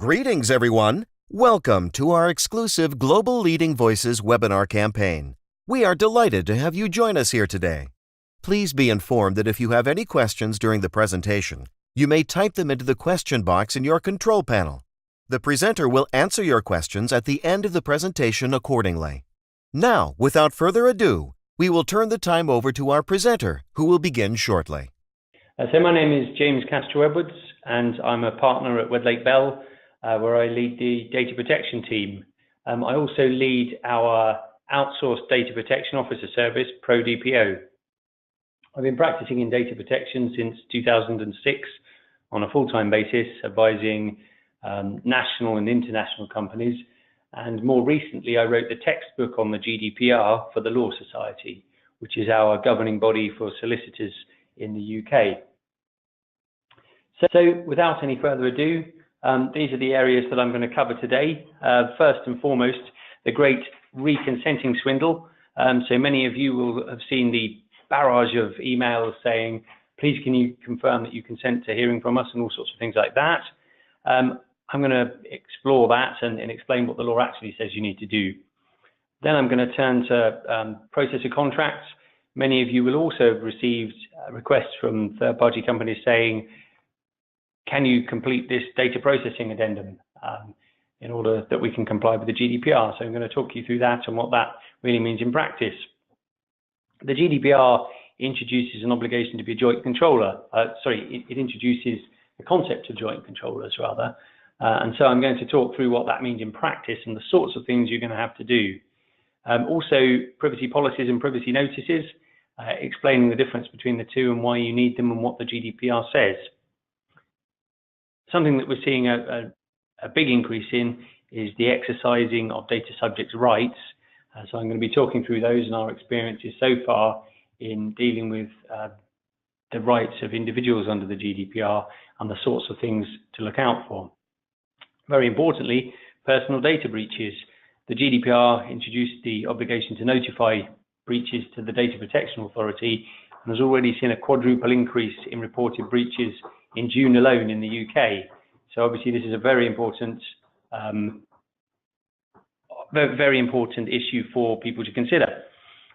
Greetings, everyone. Welcome to our exclusive Global Leading Voices webinar campaign. We are delighted to have you join us here today. Please be informed that if you have any questions during the presentation, you may type them into the question box in your control panel. The presenter will answer your questions at the end of the presentation accordingly. Now, without further ado, we will turn the time over to our presenter, who will begin shortly. So my name is James Castro-Edwards, and I'm a partner at Wedlake Bell, where I lead the data protection team. I also lead our outsourced data protection officer service, ProDPO. I've been practicing in data protection since 2006 on a full-time basis, advising national and international companies. And more recently, I wrote the textbook on the GDPR for the Law Society, which is our governing body for solicitors in the UK. So without any further ado, these are the areas that I'm going to cover today. First and foremost, the great reconsenting swindle. So many of you will have seen the barrage of emails saying, please can you confirm that you consent to hearing from us, and all sorts of things like that. I'm going to explore that and explain what the law actually says you need to do. Then I'm going to turn to processor contracts. Many of you will also have received requests from third-party companies saying, can you complete this data processing addendum in order that we can comply with the GDPR? So I'm going to talk you through that and what that really means in practice. The GDPR introduces an obligation to be a joint controller. It introduces the concept of joint controllers, rather. And so I'm going to talk through what that means in practice and the sorts of things you're going to have to do. Also, privacy policies and privacy notices, explaining the difference between the two and why you need them and what the GDPR says. Something that we're seeing a big increase in is the exercising of data subjects' rights. So I'm going to be talking through those and our experiences so far in dealing with the rights of individuals under the GDPR and the sorts of things to look out for. Very importantly, personal data breaches. The GDPR introduced the obligation to notify breaches to the Data Protection Authority and has already seen a quadruple increase in reported breaches in June alone in the UK. So obviously this is a very important issue for people to consider.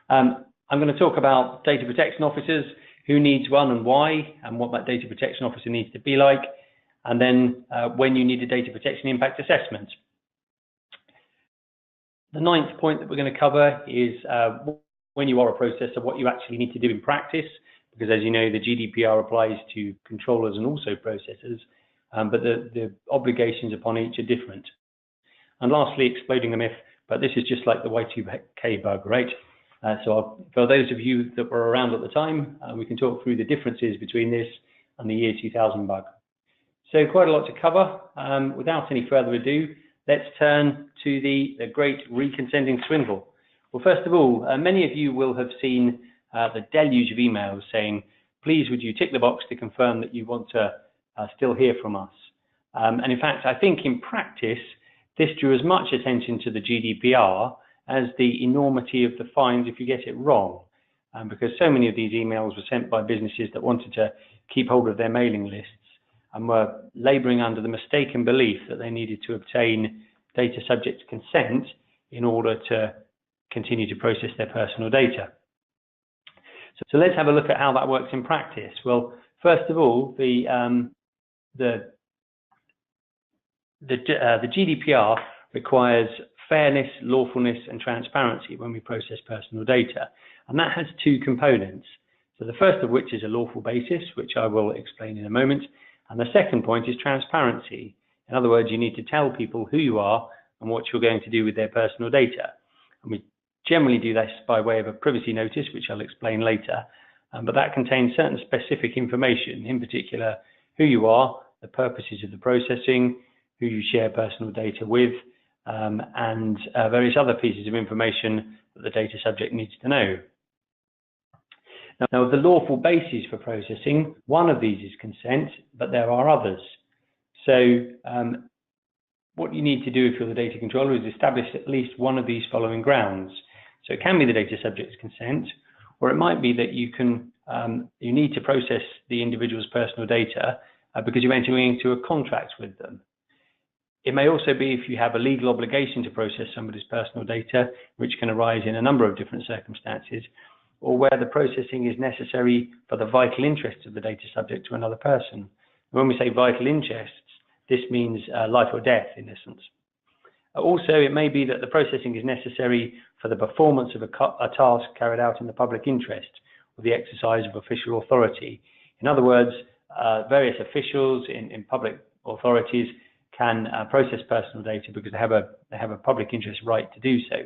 I'm going to talk about data protection officers, who needs one and why, and what that data protection officer needs to be like, and then when you need a data protection impact assessment. The ninth point that we're going to cover is when you are a processor, what you actually need to do in practice, because as you know, the GDPR applies to controllers and also processors, but the obligations upon each are different. And lastly, exploding a myth, but this is just like the Y2K bug, right? For those of you that were around at the time, we can talk through the differences between this and the year 2000 bug. So quite a lot to cover. Without any further ado, let's turn to the great reconsenting swindle. Well, first of all, many of you will have seen the deluge of emails saying, please would you tick the box to confirm that you want to still hear from us. And in fact, I think in practice, this drew as much attention to the GDPR as the enormity of the fines if you get it wrong. Because so many of these emails were sent by businesses that wanted to keep hold of their mailing lists and were laboring under the mistaken belief that they needed to obtain data subject consent in order to continue to process their personal data. So let's have a look at how that works in practice. Well, first of all, the GDPR requires fairness, lawfulness, and transparency when we process personal data, and that has two components. So the first of which is a lawful basis, which I will explain in a moment, and the second point is transparency. In other words, you need to tell people who you are and what you're going to do with their personal data. And we generally do this by way of a privacy notice, which I'll explain later, but that contains certain specific information, in particular who you are, the purposes of the processing, who you share personal data with, and various other pieces of information that the data subject needs to know. Now, the lawful basis for processing, one of these is consent, but there are others. So what you need to do if you're the data controller is establish at least one of these following grounds. So it can be the data subject's consent, or it might be that you need to process the individual's personal data because you're entering into a contract with them. It may also be if you have a legal obligation to process somebody's personal data, which can arise in a number of different circumstances, or where the processing is necessary for the vital interests of the data subject to another person. When we say vital interests, this means life or death in essence. Also, it may be that the processing is necessary for the performance of a task carried out in the public interest or the exercise of official authority. In other words, various officials in public authorities can process personal data because they have a public interest right to do so.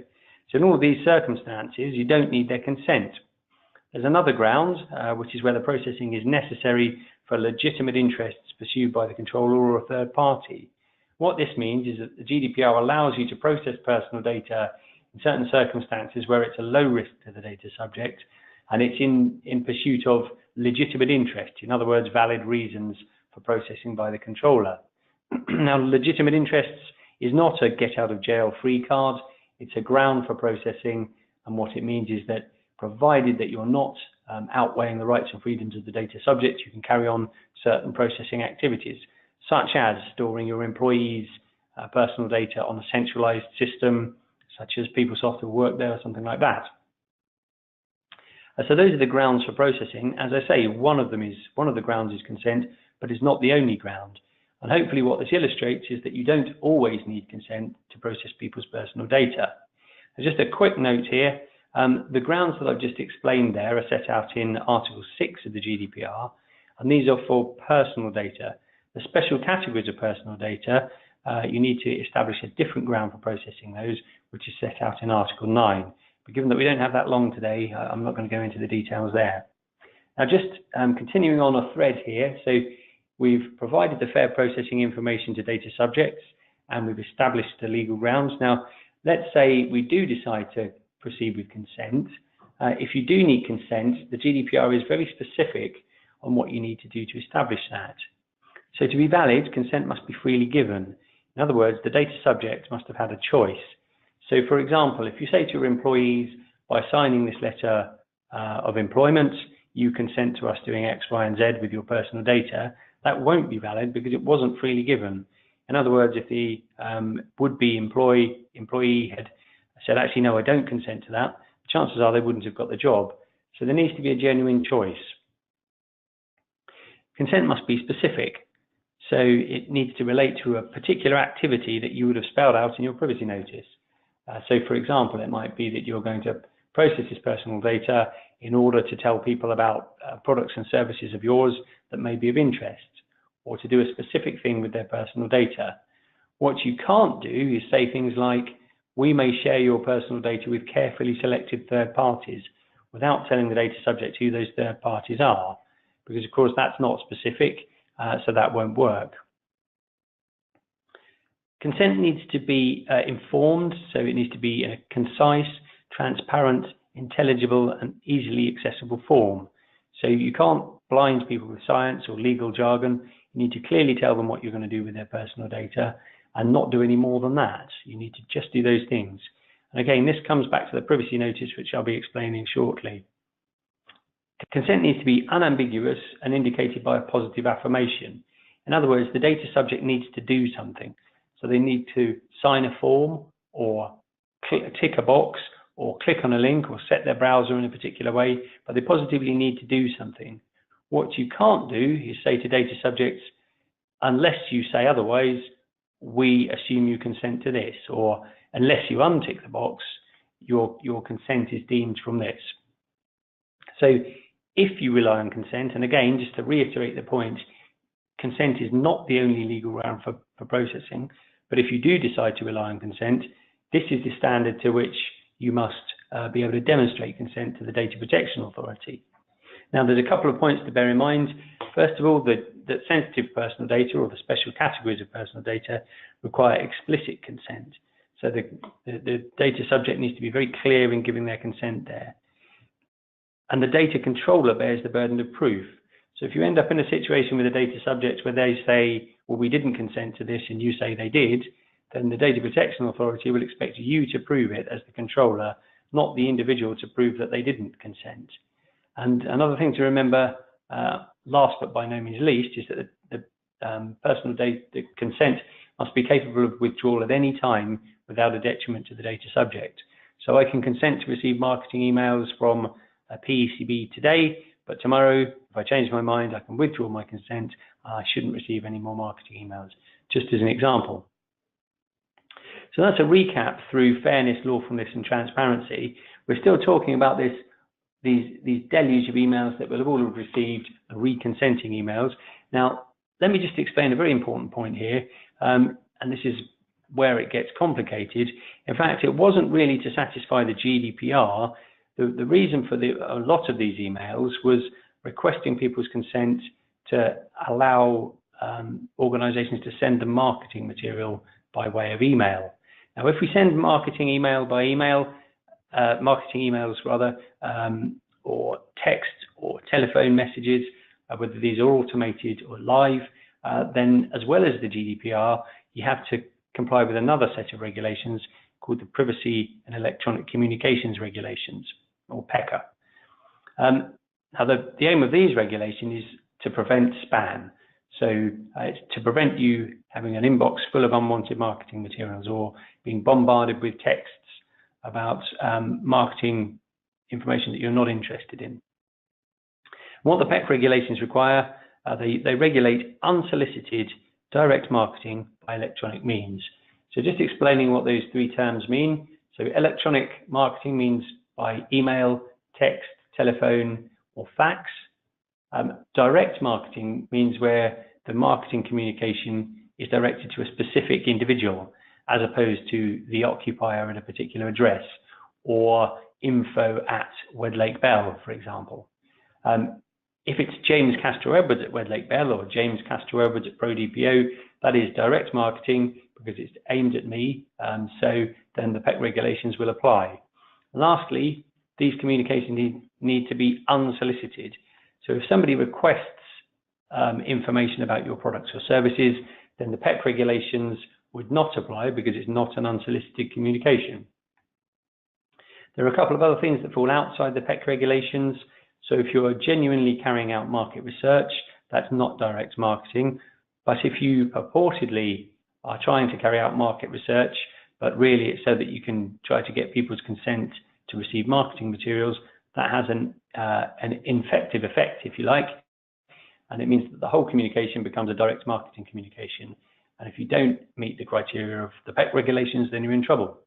So in all of these circumstances, you don't need their consent. There's another ground, which is where the processing is necessary for legitimate interests pursued by the controller or a third party. What this means is that the GDPR allows you to process personal data in certain circumstances where it's a low risk to the data subject and it's in pursuit of legitimate interest, in other words, valid reasons for processing by the controller. Now, legitimate interests is not a get out of jail free card, it's a ground for processing, and what it means is that provided that you're not outweighing the rights and freedoms of the data subject, you can carry on certain processing activities, such as storing your employees' personal data on a centralized system, such as PeopleSoft or Workday or something like that. So those are the grounds for processing. As I say, one of the grounds is consent, but it's not the only ground. And hopefully what this illustrates is that you don't always need consent to process people's personal data. Just a quick note here, the grounds that I've just explained there are set out in Article 6 of the GDPR, and these are for personal data. The special categories of personal data, you need to establish a different ground for processing those, which is set out in Article 9. But given that we don't have that long today, I'm not going to go into the details there. Now, just continuing on a thread here, so we've provided the fair processing information to data subjects, and we've established the legal grounds. Now, let's say we do decide to proceed with consent. If you do need consent, the GDPR is very specific on what you need to do to establish that. So to be valid, consent must be freely given. In other words, the data subject must have had a choice. So for example, if you say to your employees, by signing this letter of employment, you consent to us doing X, Y, and Z with your personal data, that won't be valid because it wasn't freely given. In other words, if the would-be employee had said, actually, no, I don't consent to that, chances are they wouldn't have got the job. So there needs to be a genuine choice. Consent must be specific. So it needs to relate to a particular activity that you would have spelled out in your privacy notice. So for example, it might be that you're going to process this personal data in order to tell people about products and services of yours that may be of interest, or to do a specific thing with their personal data. What you can't do is say things like, we may share your personal data with carefully selected third parties without telling the data subject who those third parties are, because of course that's not specific, so that won't work. Consent needs to be informed, so it needs to be in a concise, transparent, intelligible and easily accessible form. So you can't blind people with science or legal jargon. You need to clearly tell them what you're going to do with their personal data and not do any more than that. You need to just do those things. And again, this comes back to the privacy notice, which I'll be explaining shortly. Consent needs to be unambiguous and indicated by a positive affirmation. In other words, the data subject needs to do something. So they need to sign a form or tick a box or click on a link or set their browser in a particular way, but they positively need to do something. What you can't do is say to data subjects, unless you say otherwise, we assume you consent to this, or unless you untick the box, your consent is deemed from this. So if you rely on consent, and again, just to reiterate the point, consent is not the only legal ground for processing, but if you do decide to rely on consent, this is the standard to which you must be able to demonstrate consent to the Data Protection Authority. Now, there's a couple of points to bear in mind. First of all, that sensitive personal data or the special categories of personal data require explicit consent. So the data subject needs to be very clear in giving their consent there. And the data controller bears the burden of proof. So if you end up in a situation with a data subject where they say, well, we didn't consent to this, and you say they did, then the Data Protection Authority will expect you to prove it as the controller, not the individual to prove that they didn't consent. And another thing to remember, last but by no means least, is that the personal data consent must be capable of withdrawal at any time without a detriment to the data subject. So I can consent to receive marketing emails from a PECB today, but tomorrow, if I change my mind, I can withdraw my consent. I shouldn't receive any more marketing emails, just as an example. So that's a recap through fairness, lawfulness, and transparency. We're still talking about these deluge of emails that we'll have all have received, reconsenting emails. Now, let me just explain a very important point here, and this is where it gets complicated. In fact, it wasn't really to satisfy the GDPR. The reason for a lot of these emails was requesting people's consent to allow organizations to send them marketing material by way of email. Now, if we send marketing emails rather, or text or telephone messages, whether these are automated or live, then as well as the GDPR, you have to comply with another set of regulations called the Privacy and Electronic Communications Regulations, or PECA. Now, the aim of these regulations is to prevent spam. So it's to prevent you having an inbox full of unwanted marketing materials or being bombarded with texts about marketing information that you're not interested in. What the PEC regulations require, they regulate unsolicited direct marketing by electronic means. So just explaining what those three terms mean. So electronic marketing means by email, text, telephone, or fax. Direct marketing means where the marketing communication is directed to a specific individual, as opposed to the occupier at a particular address, or info@Wedlake Bell, for example. If it's James Castro-Edwards at Wedlake Bell or James Castro-Edwards at ProDPO, that is direct marketing because it's aimed at me, so then the PEC regulations will apply. Lastly, these communications need to be unsolicited. So if somebody requests information about your products or services, then the PEC regulations would not apply because it's not an unsolicited communication. There are a couple of other things that fall outside the PEC regulations. So if you're genuinely carrying out market research, that's not direct marketing. But if you purportedly are trying to carry out market research, but really it's so that you can try to get people's consent to receive marketing materials, that has an infective effect, if you like. And it means that the whole communication becomes a direct marketing communication. And if you don't meet the criteria of the PEC regulations, then you're in trouble.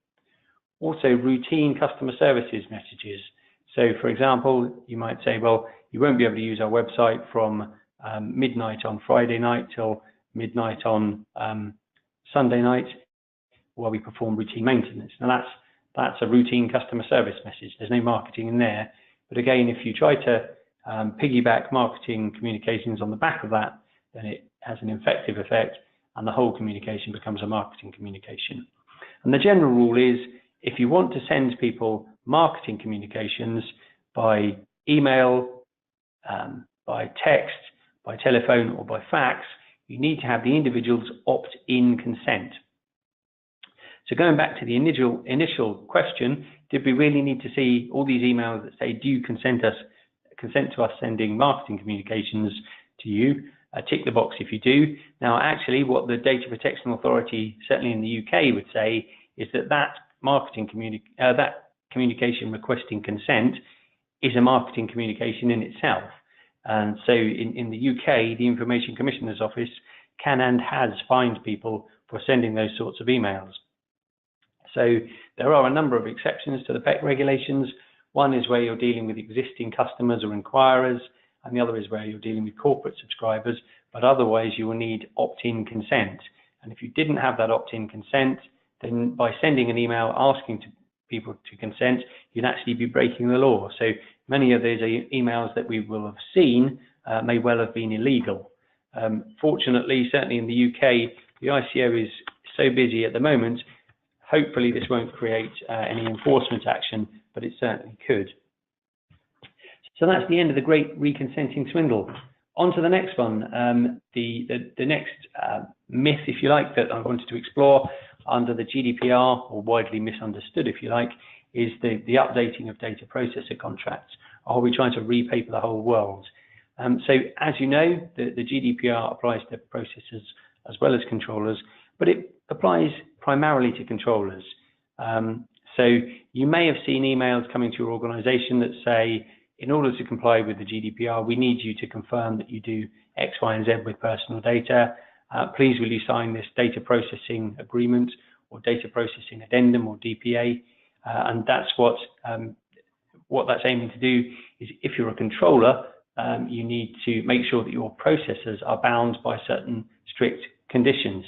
Also, routine customer services messages. So, for example, you might say, well, you won't be able to use our website from midnight on Friday night till midnight on Sunday night while we perform routine maintenance. Now, that's a routine customer service message. There's no marketing in there. But again, if you try to piggyback marketing communications on the back of that, then it has an infective effect and the whole communication becomes a marketing communication. And the general rule is, if you want to send people marketing communications by email, by text, by telephone, or by fax, you need to have the individual's opt-in consent. So going back to the initial question, did we really need to see all these emails that say, do you consent to us sending marketing communications to you? Tick the box if you do. Now, actually, what the Data Protection Authority, certainly in the UK, would say is that communication requesting consent is a marketing communication in itself. And so in the UK, the Information Commissioner's Office can and has fined people for sending those sorts of emails. So there are a number of exceptions to the PEC regulations. One is where you're dealing with existing customers or inquirers, and the other is where you're dealing with corporate subscribers, but otherwise you will need opt-in consent. And if you didn't have that opt-in consent, then by sending an email asking people to consent, you'd actually be breaking the law. So many of those emails that we will have seen may well have been illegal. Fortunately, certainly in the UK, the ICO is so busy at the moment, hopefully this won't create any enforcement action, but it certainly could. So that's the end of the great reconsenting swindle. On to the next one. The next myth, if you like, that I wanted to explore under the GDPR, or widely misunderstood, if you like, is the updating of data processor contracts. Are we trying to repaper the whole world? So as you know, the GDPR applies to processors as well as controllers, but it applies primarily to controllers. So you may have seen emails coming to your organization that say, in order to comply with the GDPR, we need you to confirm that you do X, Y, and Z with personal data. Please will you sign this data processing agreement or data processing addendum or DPA? And that's what that's aiming to do is, if you're a controller, you need to make sure that your processes are bound by certain strict conditions.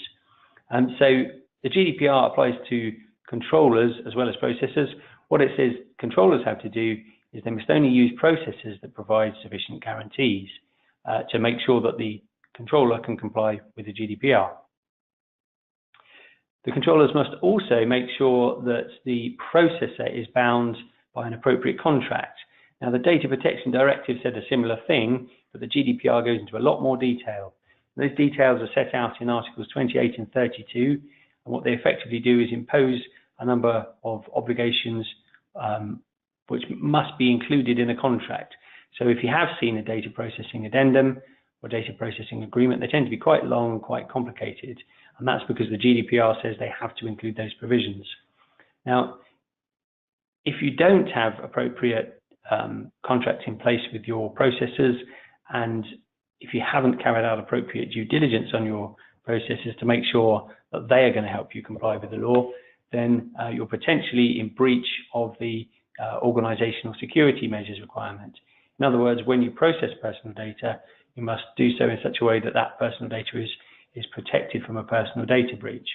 So the GDPR applies to controllers as well as processors. What it says controllers have to do is they must only use processes that provide sufficient guarantees to make sure that the controller can comply with the GDPR. The controllers must also make sure that the processor is bound by an appropriate contract. Now, the Data Protection Directive said a similar thing, but the GDPR goes into a lot more detail. Those details are set out in Articles 28 and 32, and what they effectively do is impose a number of obligations which must be included in a contract. So if you have seen a data processing addendum or data processing agreement, they tend to be quite long and quite complicated, and that's because the GDPR says they have to include those provisions. Now, if you don't have appropriate contracts in place with your processors, and if you haven't carried out appropriate due diligence on your processes to make sure that they are going to help you comply with the law, then you're potentially in breach of the organizational security measures requirement. In other words, when you process personal data, you must do so in such a way that that personal data is protected from a personal data breach.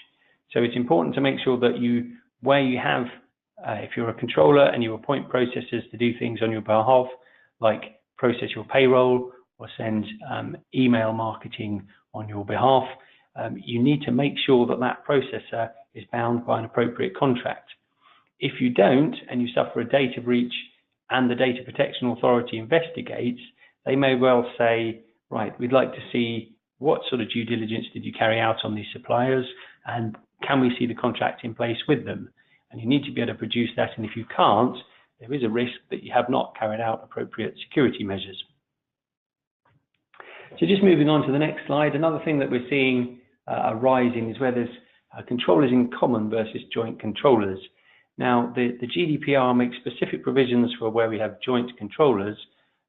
So it's important to make sure that where you have, if you're a controller and you appoint processors to do things on your behalf, like process your payroll or send email marketing on your behalf, you need to make sure that that processor is bound by an appropriate contract. If you don't, and you suffer a data breach and the Data Protection Authority investigates, they may well say, right, we'd like to see what sort of due diligence did you carry out on these suppliers, and can we see the contract in place with them? And you need to be able to produce that, and if you can't, there is a risk that you have not carried out appropriate security measures. So just moving on to the next slide, another thing that we're seeing a rise in is where there's controllers in common versus joint controllers. Now, the GDPR makes specific provisions for where we have joint controllers,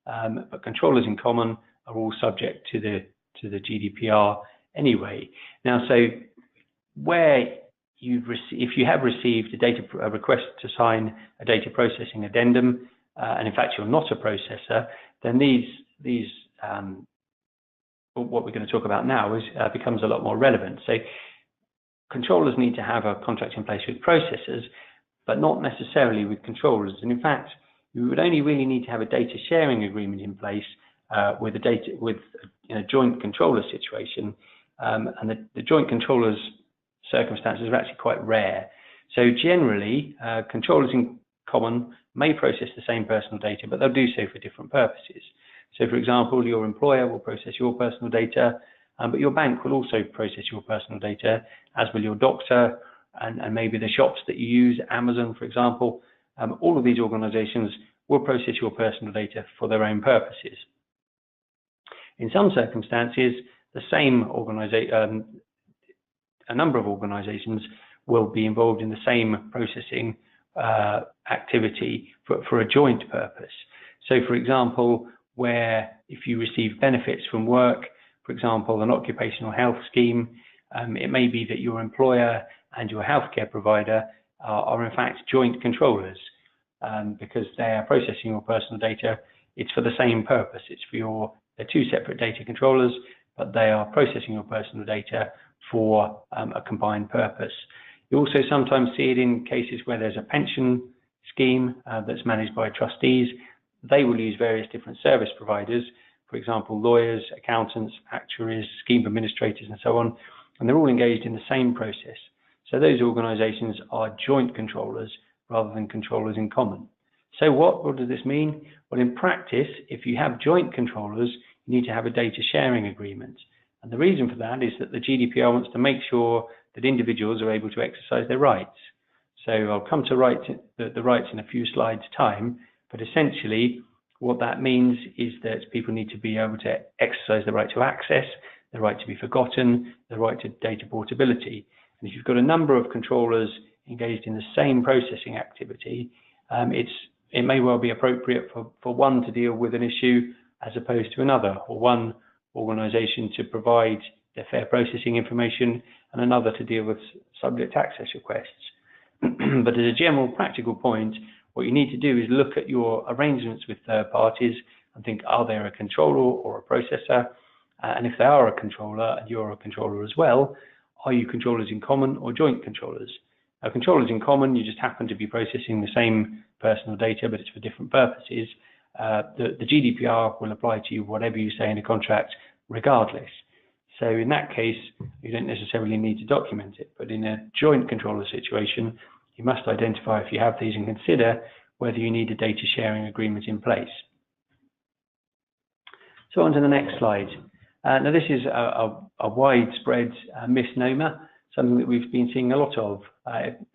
but controllers in common are all subject to the GDPR anyway. Now, so where if you have received a request to sign a data processing addendum, and in fact you're not a processor, then what we're going to talk about now becomes a lot more relevant. So controllers need to have a contract in place with processors, but not necessarily with controllers. And in fact, you would only really need to have a data sharing agreement in place with a joint controller situation, and the joint controllers circumstances are actually quite rare. So generally, controllers in common may process the same personal data, but they'll do so for different purposes. So for example, your employer will process your personal data, but your bank will also process your personal data, as will your doctor, and maybe the shops that you use, Amazon, for example. All of these organizations will process your personal data for their own purposes. In some circumstances, the same organization, a number of organizations will be involved in the same processing activity for a joint purpose. So for example, where if you receive benefits from work, for example, an occupational health scheme, it may be that your employer and your healthcare provider are in fact joint controllers, because they are processing your personal data. It's for the same purpose. They're two separate data controllers, but they are processing your personal data for a combined purpose. You also sometimes see it in cases where there's a pension scheme that's managed by trustees. They will use various different service providers, for example, lawyers, accountants, actuaries, scheme administrators, and so on, and they're all engaged in the same process. So those organizations are joint controllers rather than controllers in common. So what does this mean? Well, in practice, if you have joint controllers, you need to have a data sharing agreement. And the reason for that is that the GDPR wants to make sure that individuals are able to exercise their rights. So I'll come to the rights in a few slides' time, but essentially what that means is that people need to be able to exercise the right to access, the right to be forgotten, the right to data portability. And if you've got a number of controllers engaged in the same processing activity, it may well be appropriate for one to deal with an issue as opposed to another, or one organization to provide the fair processing information and another to deal with subject access requests. But as a general practical point, what you need to do is look at your arrangements with third parties and think, are they a controller or a processor? And if they are a controller and you're a controller as well, are you controllers in common or joint controllers? Now, controllers in common, you just happen to be processing the same personal data, but it's for different purposes. The GDPR will apply to you whatever you say in a contract regardless. So in that case, you don't necessarily need to document it, but in a joint controller situation, you must identify if you have these and consider whether you need a data sharing agreement in place. So on to the next slide. Now this is a widespread misnomer, something that we've been seeing a lot of,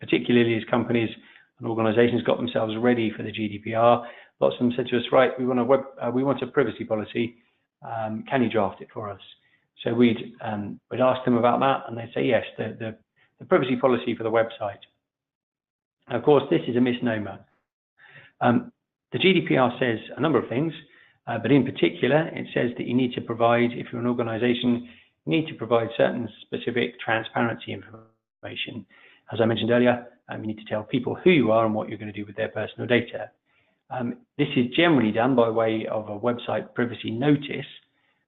particularly as companies and organizations got themselves ready for the GDPR. Lots of them said to us, right, we want a privacy policy, can you draft it for us? So we'd ask them about that, and they'd say yes, the privacy policy for the website. Of course, this is a misnomer. The GDPR says a number of things, but in particular, it says that you need to provide, if you're an organization, you need to provide certain specific transparency information. As I mentioned earlier, you need to tell people who you are and what you're going to do with their personal data. This is generally done by way of a website privacy notice,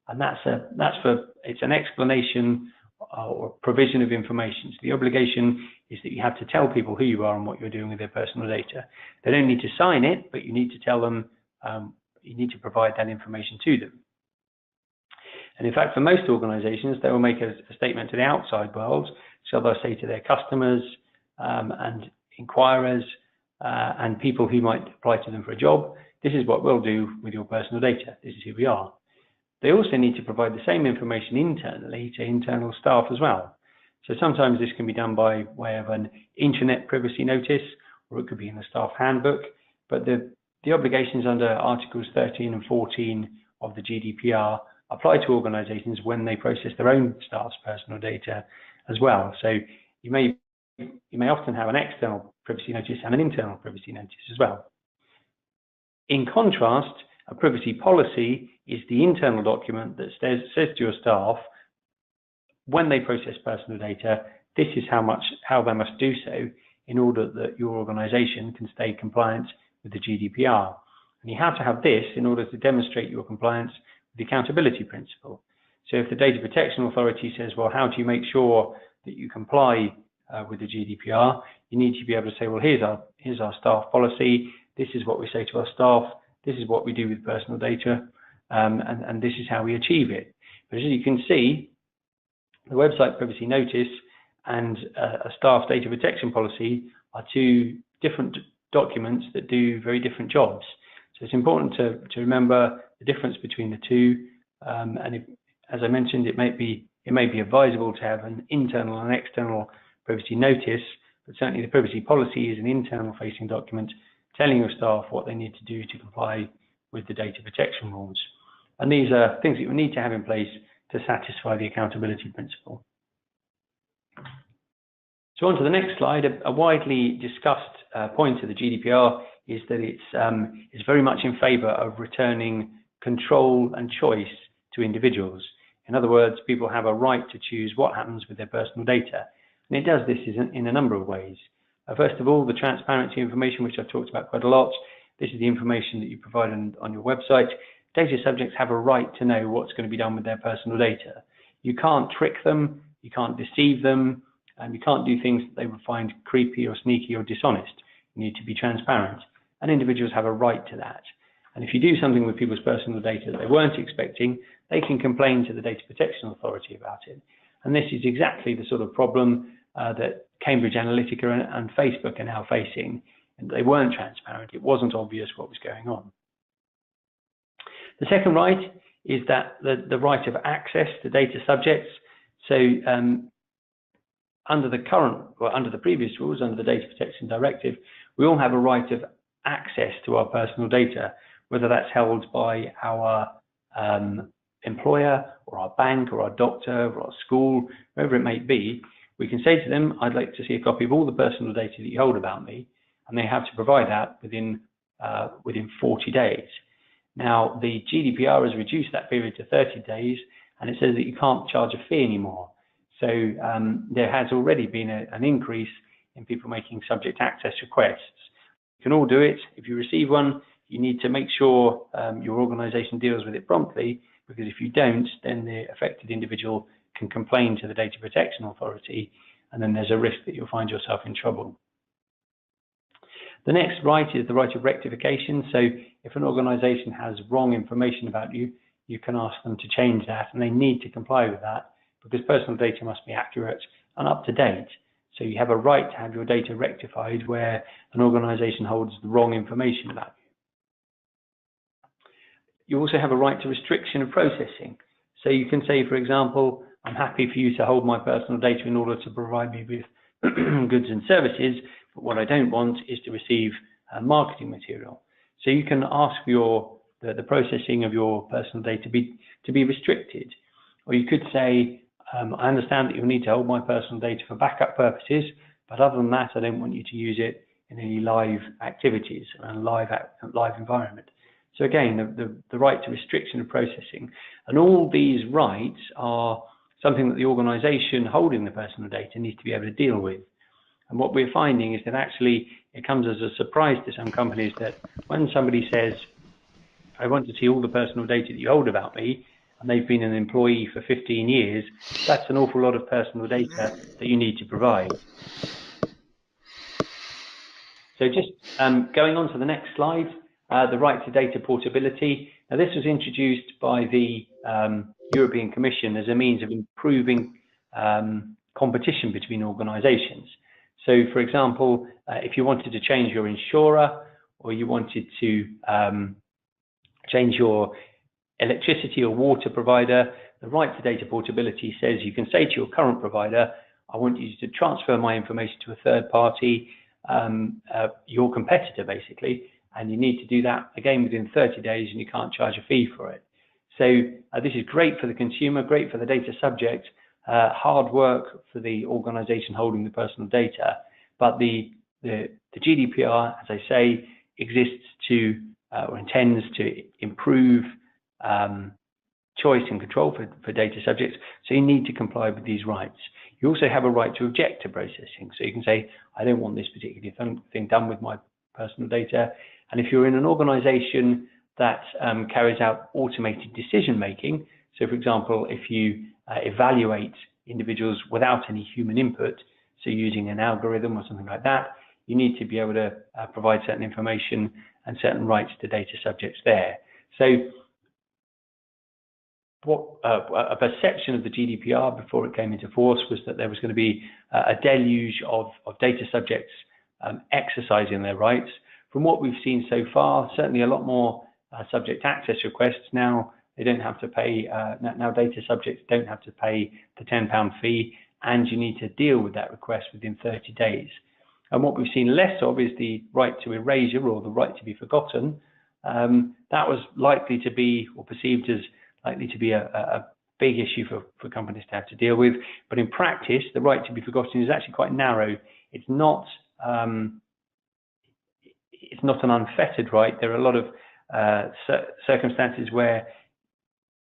and it's an explanation or provision of information. So the obligation is that you have to tell people who you are and what you're doing with their personal data. They don't need to sign it, but you need to tell them, you need to provide that information to them. And in fact, for most organizations, they will make a statement to the outside world. So they'll say to their customers and inquirers and people who might apply to them for a job, this is what we'll do with your personal data. This is who we are. They also need to provide the same information internally to internal staff as well. So sometimes this can be done by way of an intranet privacy notice, or it could be in the staff handbook. But the obligations under Articles 13 and 14 of the GDPR apply to organizations when they process their own staff's personal data as well. So you may often have an external privacy notice and an internal privacy notice as well. In contrast, a privacy policy is the internal document that says to your staff, when they process personal data, this is how they must do so in order that your organization can stay compliant with the GDPR. And you have to have this in order to demonstrate your compliance with the accountability principle. So if the Data Protection Authority says, well, how do you make sure that you comply with the GDPR? You need to be able to say, well, here's our staff policy. This is what we say to our staff. This is what we do with personal data, and this is how we achieve it. But as you can see, the website privacy notice and a staff data protection policy are two different documents that do very different jobs. So it's important to remember the difference between the two. And as I mentioned, it may be advisable to have an internal and external privacy notice, but certainly the privacy policy is an internal facing document telling your staff what they need to do to comply with the data protection rules. And these are things that you need to have in place to satisfy the accountability principle. So on to the next slide. A widely discussed point of the GDPR is that it's very much in favor of returning control and choice to individuals. In other words, people have a right to choose what happens with their personal data. And it does this in a number of ways. First of all, the transparency information, which I've talked about quite a lot. This is the information that you provide on your website. Data subjects have a right to know what's going to be done with their personal data. You can't trick them, you can't deceive them, and you can't do things that they would find creepy or sneaky or dishonest. You need to be transparent, and individuals have a right to that. And if you do something with people's personal data that they weren't expecting, they can complain to the Data Protection Authority about it. And this is exactly the sort of problem that Cambridge Analytica and Facebook are now facing. And they weren't transparent. It wasn't obvious what was going on. The second right is that the right of access to data subjects. So under the previous rules, under the Data Protection Directive, we all have a right of access to our personal data, whether that's held by our employer or our bank or our doctor or our school, wherever it may be. we can say to them, I'd like to see a copy of all the personal data that you hold about me, and they have to provide that within 40 days. Now, the GDPR has reduced that period to 30 days, and it says that you can't charge a fee anymore. So there has already been an increase in people making subject access requests. You can all do it. If you receive one, you need to make sure your organization deals with it promptly, because if you don't, then the affected individual can complain to the Data Protection Authority, and then there's a risk that you'll find yourself in trouble. The next right is the right of rectification. So if an organization has wrong information about you, you can ask them to change that, and they need to comply with that, because personal data must be accurate and up to date. So you have a right to have your data rectified where an organization holds the wrong information about you. You also have a right to restriction of processing. So you can say, for example, I'm happy for you to hold my personal data in order to provide me with goods and services, but what I don't want is to receive marketing material. So you can ask for the processing of your personal data to be restricted. Or you could say, I understand that you'll need to hold my personal data for backup purposes, but other than that, I don't want you to use it in any live activities and live environment. So again, the right to restriction of processing. And all these rights are something that the organization holding the personal data needs to be able to deal with. And what we're finding is that actually it comes as a surprise to some companies that when somebody says, I want to see all the personal data that you hold about me, and they've been an employee for 15 years, that's an awful lot of personal data that you need to provide. So just going on to the next slide, the right to data portability. Now this was introduced by the European Commission as a means of improving competition between organizations. So for example, if you wanted to change your insurer, or you wanted to change your electricity or water provider, the right to data portability says you can say to your current provider, I want you to transfer my information to a third party, your competitor basically, and you need to do that again within 30 days, and you can't charge a fee for it. So this is great for the consumer, great for the data subject, hard work for the organization holding the personal data, but the GDPR, as I say, exists to or intends to improve choice and control for data subjects, so you need to comply with these rights. You also have a right to object to processing, so you can say, I don't want this particular thing done with my personal data. And if you're in an organization that carries out automated decision making, so for example, if you evaluate individuals without any human input, so using an algorithm or something like that, you need to be able to provide certain information and certain rights to data subjects there. So what a perception of the GDPR before it came into force was that there was going to be a deluge of data subjects exercising their rights. From what we've seen so far, certainly a lot more subject access requests now. They don't have to pay, now data subjects don't have to pay the £10 fee, and you need to deal with that request within 30 days. And what we've seen less of is the right to erasure or the right to be forgotten. That was likely to be, or perceived as likely to be a big issue for companies to have to deal with. But in practice, the right to be forgotten is actually quite narrow. It's not an unfettered right. There are a lot of circumstances where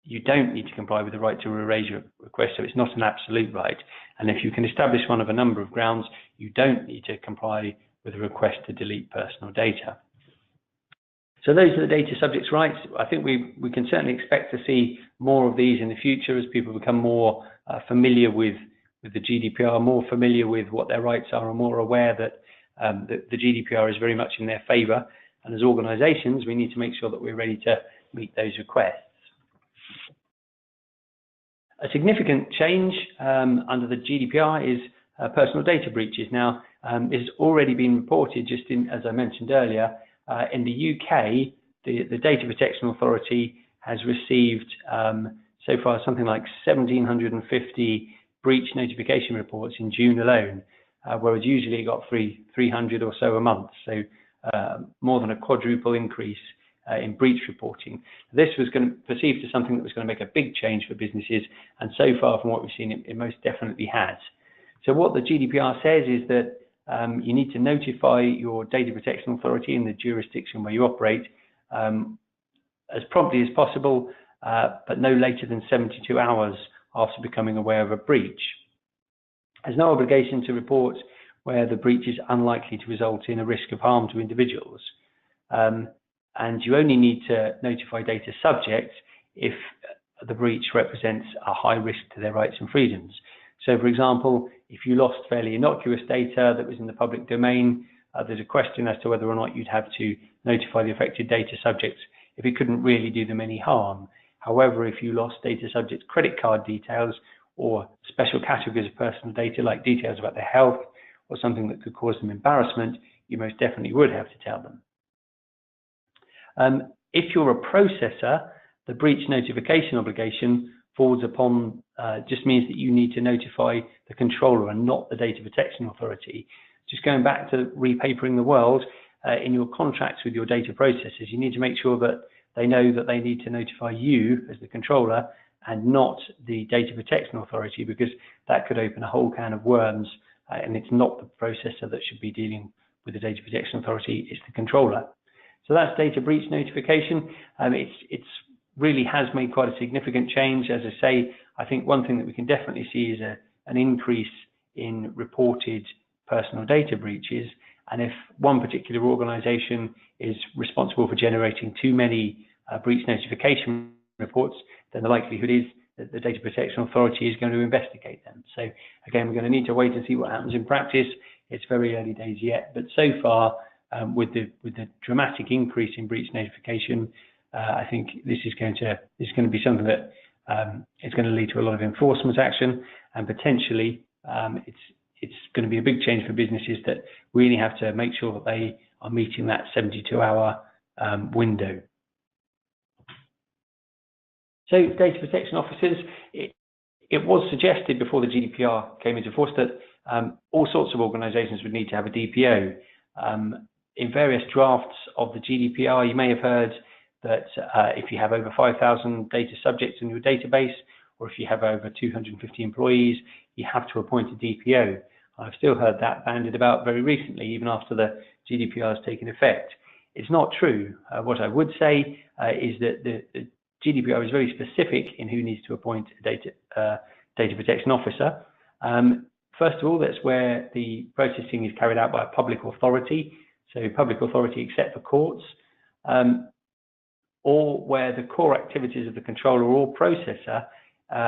you don't need to comply with the right to erasure request, so it's not an absolute right. And if you can establish one of a number of grounds, you don't need to comply with a request to delete personal data. So those are the data subjects' rights. I think we can certainly expect to see more of these in the future as people become more familiar with the GDPR, more familiar with what their rights are, and more aware that the GDPR is very much in their favour. And as organisations, we need to make sure that we're ready to meet those requests. A significant change under the GDPR is personal data breaches. Now, this has already been reported, just as I mentioned earlier, in the UK, the Data Protection Authority has received so far something like 1,750 breach notification reports in June alone, whereas usually it got 300 or so a month. So more than a quadruple increase in breach reporting. This was perceived as something that was going to make a big change for businesses, and so far from what we've seen, it most definitely has. So what the GDPR says is that you need to notify your data protection authority in the jurisdiction where you operate as promptly as possible, but no later than 72 hours after becoming aware of a breach. There's no obligation to report where the breach is unlikely to result in a risk of harm to individuals. And you only need to notify data subjects if the breach represents a high risk to their rights and freedoms. So, for example, if you lost fairly innocuous data that was in the public domain, there's a question as to whether or not you'd have to notify the affected data subjects if it couldn't really do them any harm. However, if you lost data subjects' credit card details or special categories of personal data like details about their health or something that could cause them embarrassment, you most definitely would have to tell them. If you're a processor, the breach notification obligation falls upon, just means that you need to notify the controller and not the data protection authority. Just going back to repapering the world, in your contracts with your data processors, you need to make sure that they know that they need to notify you as the controller and not the data protection authority, because that could open a whole can of worms, and it's not the processor that should be dealing with the data protection authority, it's the controller. So that's data breach notification. It's really has made quite a significant change. As I say, I think one thing that we can definitely see is an increase in reported personal data breaches. And if one particular organization is responsible for generating too many breach notification reports, then the likelihood is that the data protection authority is going to investigate them. So again, we're going to need to wait and see what happens in practice. It's very early days yet, but so far, with the dramatic increase in breach notification, I think this is going to be something that is going to lead to a lot of enforcement action, and potentially it's going to be a big change for businesses that really have to make sure that they are meeting that 72-hour window. So data protection officers, it was suggested before the GDPR came into force that all sorts of organisations would need to have a DPO. In various drafts of the GDPR, you may have heard that if you have over 5,000 data subjects in your database, or if you have over 250 employees, you have to appoint a DPO. I've still heard that bandied about very recently, even after the GDPR has taken effect. It's not true. What I would say is that the GDPR is very specific in who needs to appoint a data protection officer. First of all, that's where the processing is carried out by a public authority, so public authority except for courts, or where the core activities of the controller or processor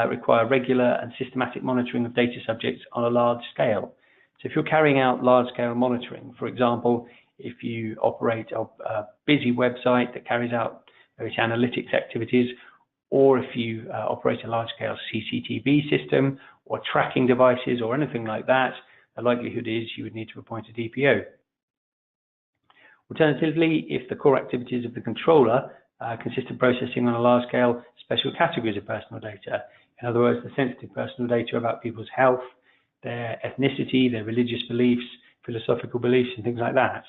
require regular and systematic monitoring of data subjects on a large scale. So if you're carrying out large-scale monitoring, for example, if you operate a busy website that carries out various analytics activities, or if you operate a large-scale CCTV system or tracking devices or anything like that, the likelihood is you would need to appoint a DPO. Alternatively, if the core activities of the controller consist of processing on a large scale special categories of personal data, in other words, the sensitive personal data about people's health, their ethnicity, their religious beliefs, philosophical beliefs, and things like that.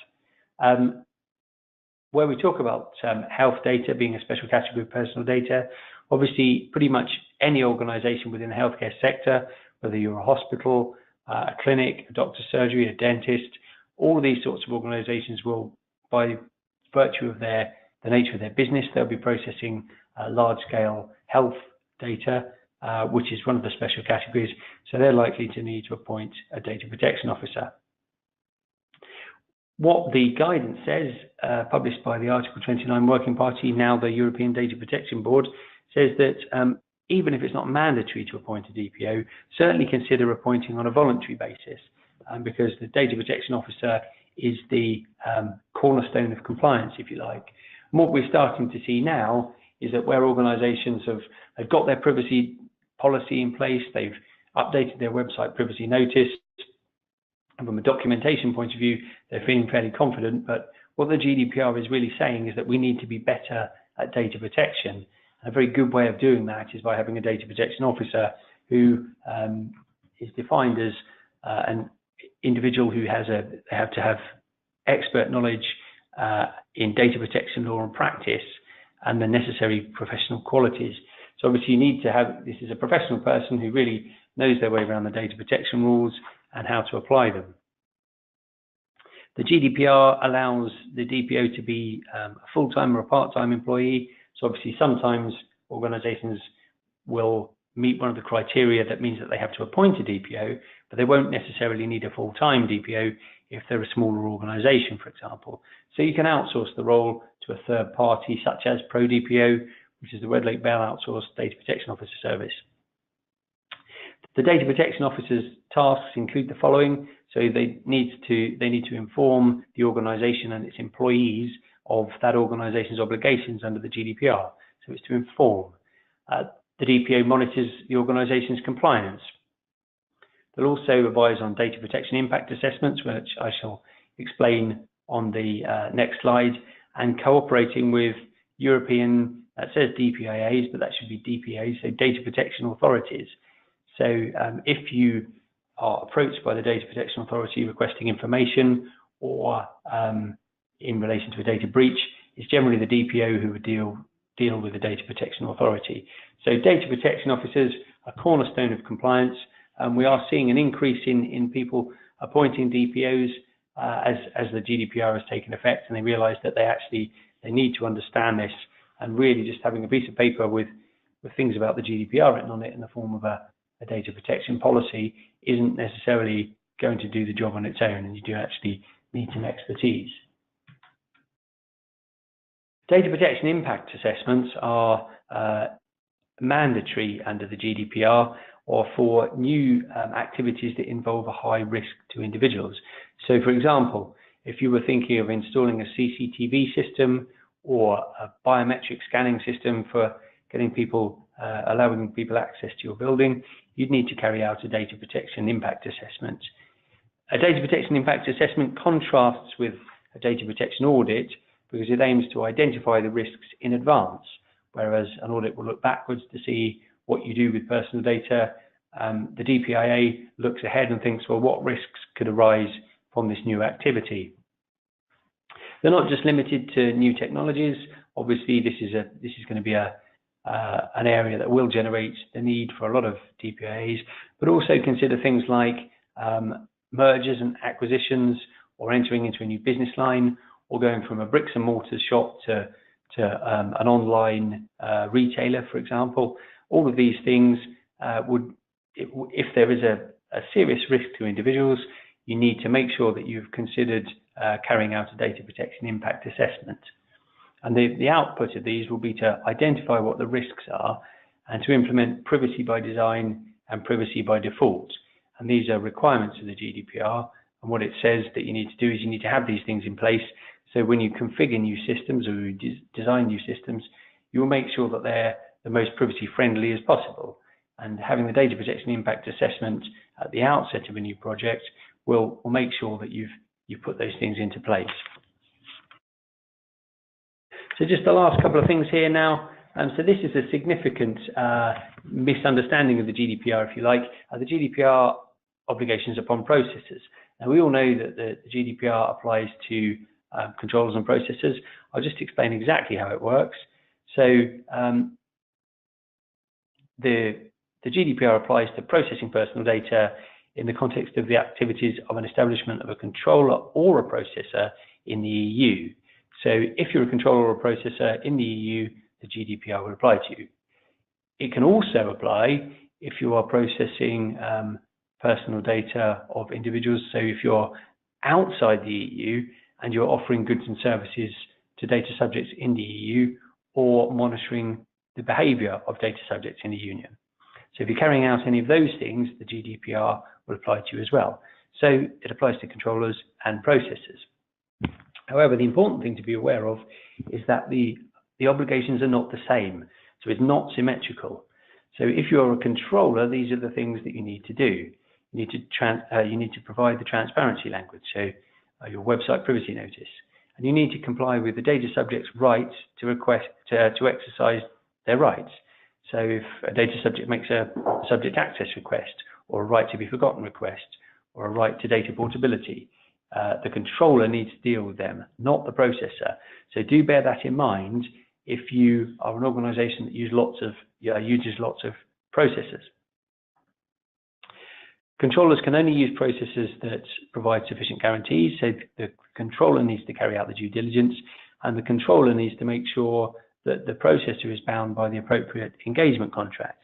Where we talk about health data being a special category of personal data, obviously pretty much any organization within the healthcare sector, whether you're a hospital, a clinic, a doctor's surgery, a dentist, all of these sorts of organizations will, by virtue of the nature of their business, they'll be processing large-scale health data, which is one of the special categories, so they're likely to need to appoint a data protection officer. What the guidance says, published by the Article 29 Working Party, now the European Data Protection Board, says that even if it's not mandatory to appoint a DPO, certainly consider appointing on a voluntary basis, because the data protection officer is the cornerstone of compliance, if you like. And what we're starting to see now is that where organizations have got their privacy policy in place, they've updated their website privacy notice, and from a documentation point of view, they're feeling fairly confident. But what the GDPR is really saying is that we need to be better at data protection. A very good way of doing that is by having a data protection officer who is defined as an individual who they have to have expert knowledge in data protection law and practice and the necessary professional qualities. So obviously you need to have, this is a professional person who really knows their way around the data protection rules and how to apply them. The GDPR allows the DPO to be a full-time or a part-time employee. So obviously sometimes organizations will meet one of the criteria that means that they have to appoint a DPO, but they won't necessarily need a full-time DPO if they're a smaller organization, for example. So you can outsource the role to a third party such as ProDPO, which is the Wedlake Bell Outsourced Data Protection Officer Service. The data protection officer's tasks include the following. So they need to inform the organization and its employees of that organization's obligations under the GDPR. So it's to inform. The DPO monitors the organization's compliance. They'll also advise on data protection impact assessments, which I shall explain on the next slide, and cooperating with European, that says DPIAs, but that should be DPAs, so data protection authorities. So if you are approached by the data protection authority requesting information or in relation to a data breach, it's generally the DPO who would deal with the data protection authority. So data protection officers are a cornerstone of compliance, and we are seeing an increase in people appointing DPOs as the GDPR has taken effect, and they realize that they need to understand this, and really just having a piece of paper with things about the GDPR written on it in the form of a data protection policy isn't necessarily going to do the job on its own, and you do actually need some expertise. Data protection impact assessments are mandatory under the GDPR or for new activities that involve a high risk to individuals. So for example, if you were thinking of installing a CCTV system or a biometric scanning system for getting people, allowing people access to your building, you'd need to carry out a data protection impact assessment. A data protection impact assessment contrasts with a data protection audit because it aims to identify the risks in advance, whereas an audit will look backwards to see what you do with personal data. The DPIA looks ahead and thinks, well, what risks could arise from this new activity? They're not just limited to new technologies. Obviously, this is going to be an area that will generate the need for a lot of DPIAs, but also consider things like mergers and acquisitions, or entering into a new business line, or going from a bricks and mortar shop to an online retailer, for example. All of these things if there is a serious risk to individuals, you need to make sure that you've considered carrying out a data protection impact assessment. And the output of these will be to identify what the risks are and to implement privacy by design and privacy by default. And these are requirements of the GDPR. And what it says that you need to do is you need to have these things in place. So when you configure new systems or you design new systems, you will make sure that they're the most privacy friendly as possible. And having the data protection impact assessment at the outset of a new project will make sure that you've put those things into place. So just the last couple of things here now. So this is a significant misunderstanding of the GDPR, if you like. The GDPR obligations upon processors. Now we all know that the GDPR applies to controllers and processors. I'll just explain exactly how it works. So the GDPR applies to processing personal data in the context of the activities of an establishment of a controller or a processor in the EU. So if you're a controller or a processor in the EU, the GDPR will apply to you. It can also apply if you are processing personal data of individuals. So if you're outside the EU and you're offering goods and services to data subjects in the EU, or monitoring the behavior of data subjects in the Union. So if you're carrying out any of those things, the GDPR will apply to you as well. So it applies to controllers and processors. However, the important thing to be aware of is that the obligations are not the same. So it's not symmetrical. So if you're a controller, these are the things that you need to do. You need to provide the transparency language, so your website privacy notice. And you need to comply with the data subject's rights to request to exercise their rights. So if a data subject makes a subject access request, or a right to be forgotten request, or a right to data portability, the controller needs to deal with them, not the processor. So do bear that in mind if you are an organization that uses lots of processors. Controllers can only use processes that provide sufficient guarantees, so the controller needs to carry out the due diligence, and the controller needs to make sure that the processor is bound by the appropriate engagement contract.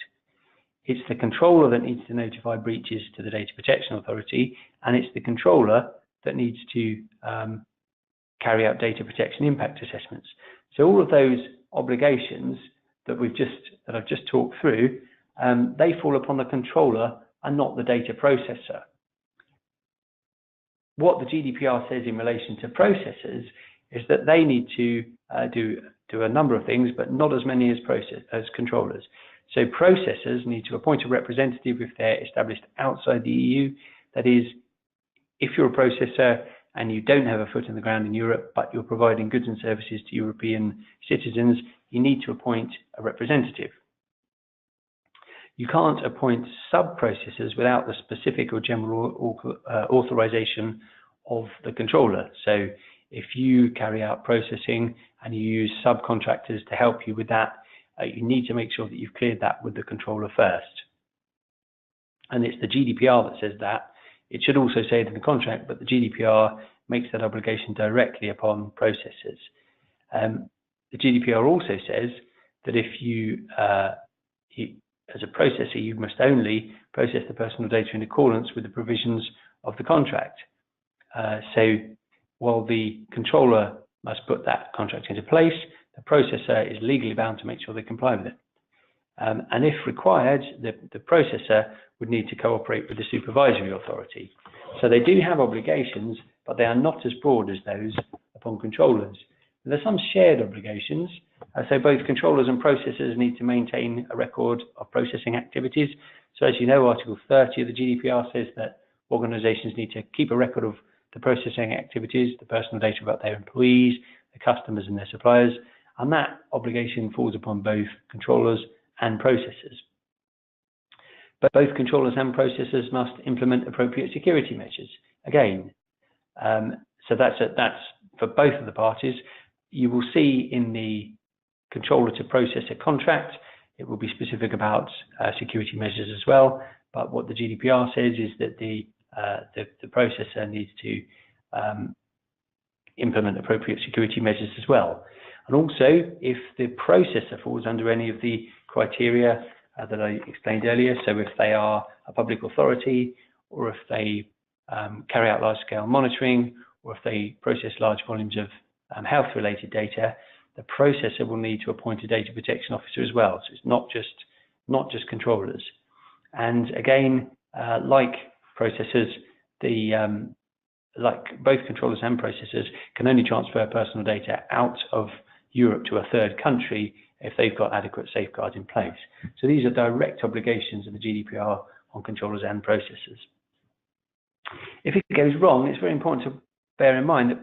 It's the controller that needs to notify breaches to the Data Protection Authority, and it's the controller that needs to carry out data protection impact assessments. So all of those obligations that I've just talked through, they fall upon the controller and not the data processor. What the GDPR says in relation to processors is that they need to do a number of things, but not as many as controllers. So processors need to appoint a representative if they're established outside the EU. That is, if you're a processor and you don't have a foot in the ground in Europe, but you're providing goods and services to European citizens, you need to appoint a representative. You can't appoint sub-processors without the specific or general authorization of the controller. So if you carry out processing and you use subcontractors to help you with that, you need to make sure that you've cleared that with the controller first. And it's the GDPR that says that. It should also say it in the contract, but the GDPR makes that obligation directly upon processors. The GDPR also says that if you, as a processor, you must only process the personal data in accordance with the provisions of the contract. So while the controller must put that contract into place, the processor is legally bound to make sure they comply with it. And if required, the processor would need to cooperate with the supervisory authority. So they do have obligations, but they are not as broad as those upon controllers. And there's some shared obligations. So both controllers and processors need to maintain a record of processing activities. So as you know, Article 30 of the GDPR says that organizations need to keep a record of the processing activities, the personal data about their employees, their customers and their suppliers. And that obligation falls upon both controllers and processors. But both controllers and processors must implement appropriate security measures. Again, so that's for both of the parties. You will see in the controller to processor contract, it will be specific about security measures as well. But what the GDPR says is that the processor needs to implement appropriate security measures as well. And also, if the processor falls under any of the criteria that I explained earlier, so if they are a public authority, or if they carry out large-scale monitoring, or if they process large volumes of health-related data, the processor will need to appoint a data protection officer as well. So it's not just controllers. And again, like processors, like both controllers and processors can only transfer personal data out of Europe to a third country if they've got adequate safeguards in place. So these are direct obligations of the GDPR on controllers and processors. If it goes wrong, it's very important to bear in mind that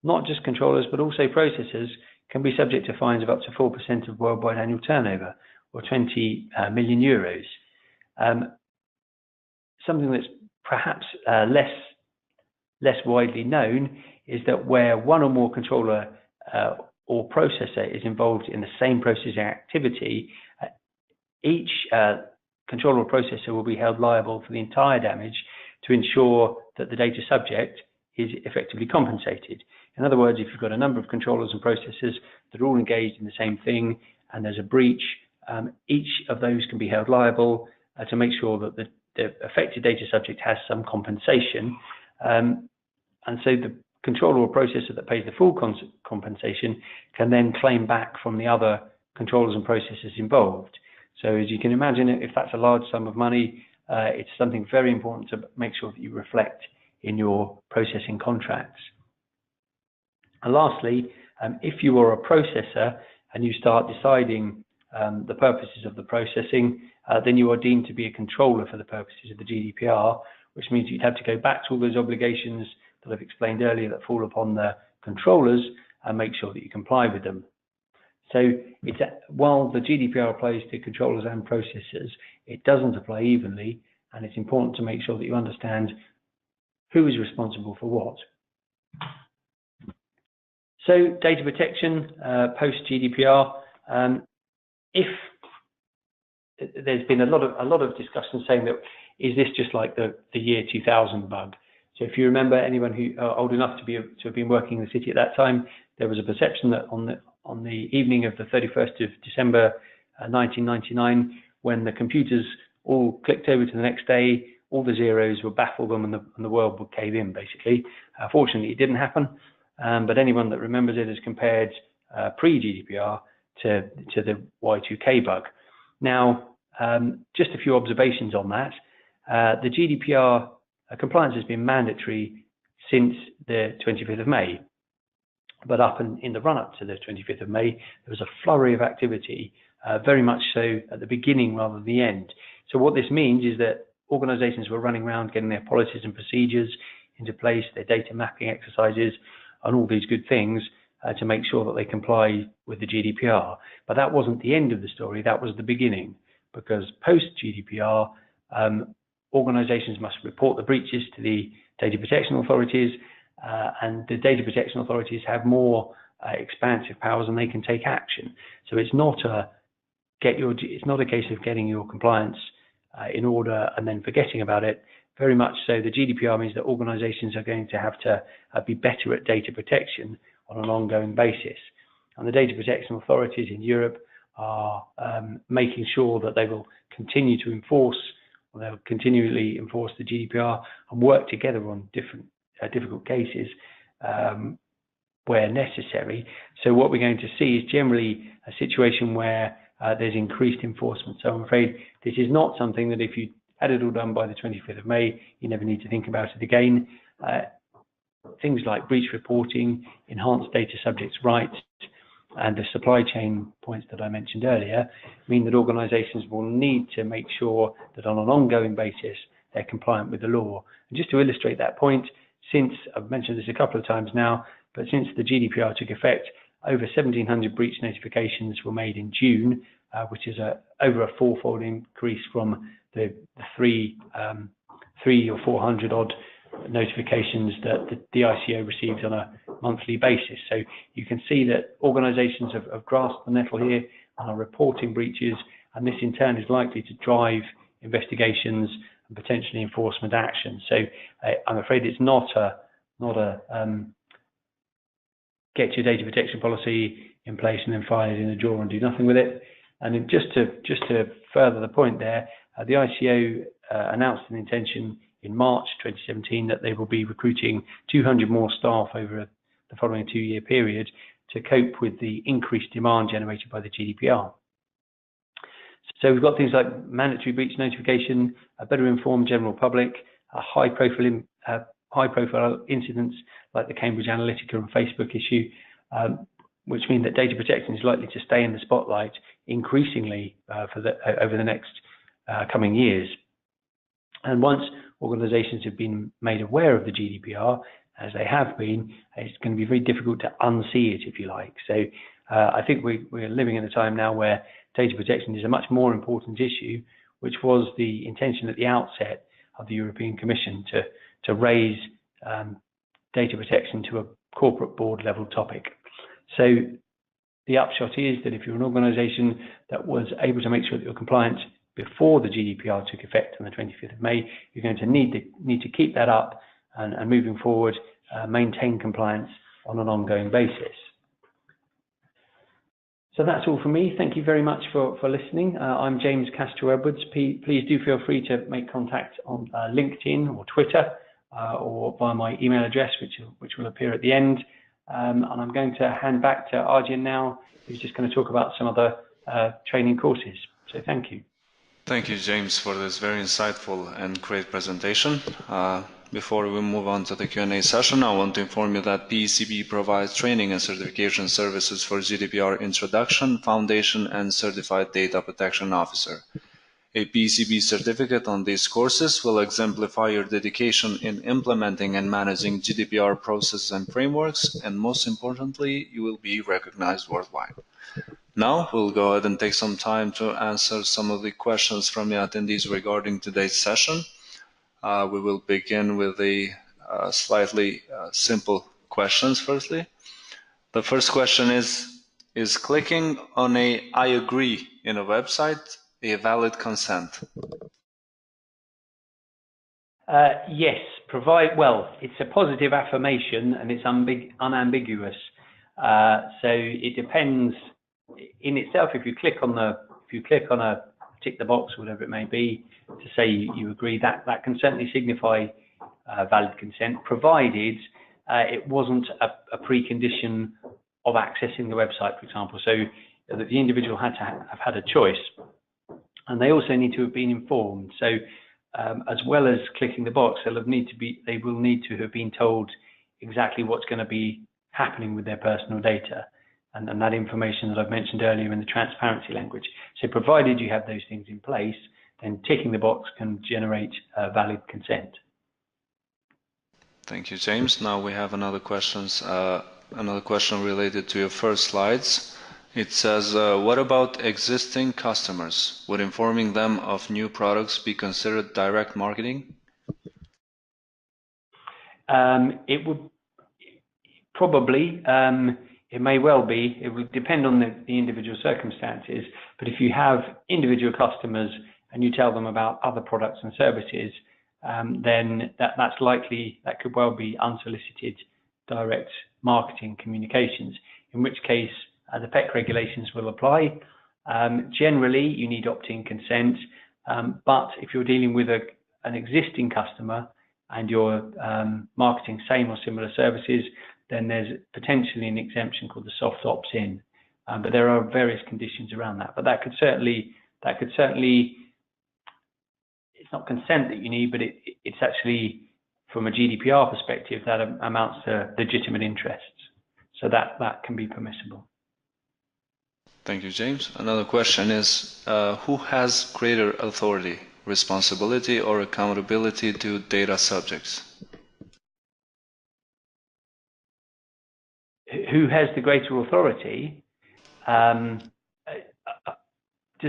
not just controllers, but also processors can be subject to fines of up to 4% of worldwide annual turnover, or 20 million euros. Something that's perhaps less widely known is that where one or more controller or processor is involved in the same processing activity, each controller or processor will be held liable for the entire damage to ensure that the data subject is effectively compensated. In other words, if you've got a number of controllers and processors that are all engaged in the same thing and there's a breach, each of those can be held liable to make sure that the affected data subject has some compensation. And so the controller or processor that pays the full compensation can then claim back from the other controllers and processors involved. So as you can imagine, if that's a large sum of money, it's something very important to make sure that you reflect in your processing contracts. And lastly, if you are a processor and you start deciding the purposes of the processing, then you are deemed to be a controller for the purposes of the GDPR, which means you'd have to go back to all those obligations that I've explained earlier that fall upon the controllers and make sure that you comply with them. So while the GDPR applies to controllers and processors, it doesn't apply evenly, and it's important to make sure that you understand who is responsible for what. So data protection post GDPR. If there's been a lot of discussion saying that is this just like the year 2000 bug? So if you remember, anyone who old enough to have been working in the city at that time, there was a perception that on the evening of the 31st of December 1999, when the computers all clicked over to the next day, all the zeros would baffle them and the world would cave in, basically. Fortunately, it didn't happen, but anyone that remembers it has compared pre-GDPR to the Y2K bug. Now, just a few observations on that. The GDPR compliance has been mandatory since the 25th of May, but up in the run-up to the 25th of May, there was a flurry of activity, very much so at the beginning rather than the end. So what this means is that organizations were running around getting their policies and procedures into place, their data mapping exercises, and all these good things to make sure that they comply with the GDPR. But that wasn't the end of the story, that was the beginning, because post-GDPR, organizations must report the breaches to the data protection authorities, and the data protection authorities have more expansive powers and they can take action. So it's not a case of getting your compliance in order and then forgetting about it. Very much so, the GDPR means that organizations are going to have to be better at data protection on an ongoing basis. And the data protection authorities in Europe are making sure that they will continue to enforce, or they'll continually enforce the GDPR and work together on different difficult cases where necessary. So what we're going to see is generally a situation where there's increased enforcement. So I'm afraid this is not something that if you had it all done by the 25th of May, you never need to think about it again. Things like breach reporting, enhanced data subjects' rights, and the supply chain points that I mentioned earlier mean that organizations will need to make sure that on an ongoing basis they're compliant with the law. And just to illustrate that point, since I've mentioned this a couple of times now, but since the GDPR took effect, over 1,700 breach notifications were made in June, which is over a fourfold increase from the 300 or 400 odd notifications that the ICO receives on a monthly basis. So you can see that organizations have grasped the nettle here and are reporting breaches, and this in turn is likely to drive investigations and potentially enforcement action. So I'm afraid it's not a get your data protection policy in place and then file it in a drawer and do nothing with it. And just to further the point there, the ICO announced an intention in March 2017 that they will be recruiting 200 more staff over the following 2-year period to cope with the increased demand generated by the GDPR. So we've got things like mandatory breach notification, a better informed general public, a high-profile incidents like the Cambridge Analytica and Facebook issue, which mean that data protection is likely to stay in the spotlight increasingly over the next coming years. And once organizations have been made aware of the GDPR, as they have been, it's going to be very difficult to unsee it, if you like. So I think we're living in a time now where data protection is a much more important issue, which was the intention at the outset of the European Commission to raise data protection to a corporate board level topic. So the upshot is that if you're an organization that was able to make sure that you're compliant before the GDPR took effect on the 25th of May, you're going to need to keep that up and moving forward, maintain compliance on an ongoing basis. So that's all from me. Thank you very much for listening. I'm James Castro-Edwards. Please do feel free to make contact on LinkedIn or Twitter or via my email address, which will appear at the end. And I'm going to hand back to Arjun now, who's just going to talk about some other training courses. So thank you. Thank you, James, for this very insightful and great presentation. Before we move on to the Q&A session, I want to inform you that PECB provides training and certification services for GDPR Introduction, Foundation, and Certified Data Protection Officer. A PECB certificate on these courses will exemplify your dedication in implementing and managing GDPR processes and frameworks, and most importantly, you will be recognized worldwide. Now, we'll go ahead and take some time to answer some of the questions from the attendees regarding today's session. We will begin with the slightly simple questions firstly. The first question is clicking on a "I agree" in a website a valid consent? Yes, well, it's a positive affirmation and it's unambiguous. So it depends in itself. If you click on a tick the box, whatever it may be, to say you agree, that can certainly signify valid consent, provided it wasn't a precondition of accessing the website, for example. So that the individual had to have had a choice, and they also need to have been informed. So as well as clicking the box, they will need to have been told exactly what's going to be happening with their personal data, and that information that I've mentioned earlier in the transparency language. So provided you have those things in place, then ticking the box can generate valid consent. Thank you, James. Now we have another question related to your first slides. It says, what about existing customers? Would informing them of new products be considered direct marketing? It would probably, it may well be. It would depend on the individual circumstances. But if you have individual customers and you tell them about other products and services, then that's likely, that could well be unsolicited direct marketing communications, in which case the PEC regulations will apply. Generally, you need opt-in consent, but if you're dealing with an existing customer and you're marketing same or similar services, then there's potentially an exemption called the soft opt-in. But there are various conditions around that. But that could certainly, it's not consent that you need, but it's actually, from a GDPR perspective, that amounts to legitimate interests. So that can be permissible. Thank you, James. Another question is, who has greater authority, responsibility, or accountability to data subjects? Who has the greater authority? Does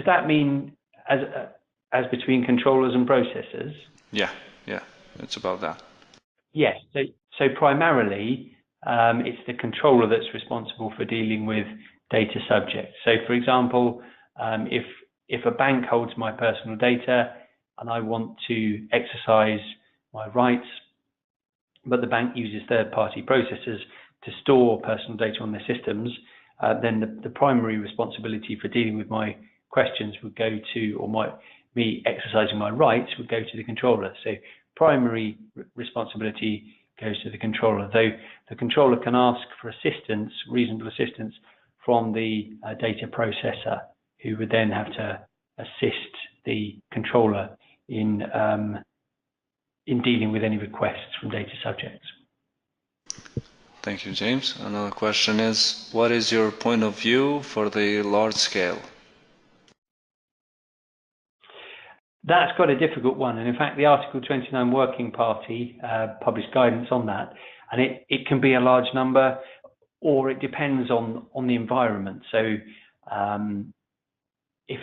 that mean as between controllers and processors? Yeah, it's about that. Yes, so primarily it's the controller that's responsible for dealing with data subjects. So for example, if a bank holds my personal data and I want to exercise my rights, but the bank uses third-party processors to store personal data on their systems, then the primary responsibility for dealing with my questions would go to, or me exercising my rights would go to the controller. So primary responsibility goes to the controller, though the controller can ask for assistance, reasonable assistance, from the data processor, who would then have to assist the controller in dealing with any requests from data subjects. Thank you, James. Another question is, what is your point of view for the large scale? That's quite a difficult one, and in fact the Article 29 Working Party published guidance on that, and it can be a large number, or it depends on the environment. So if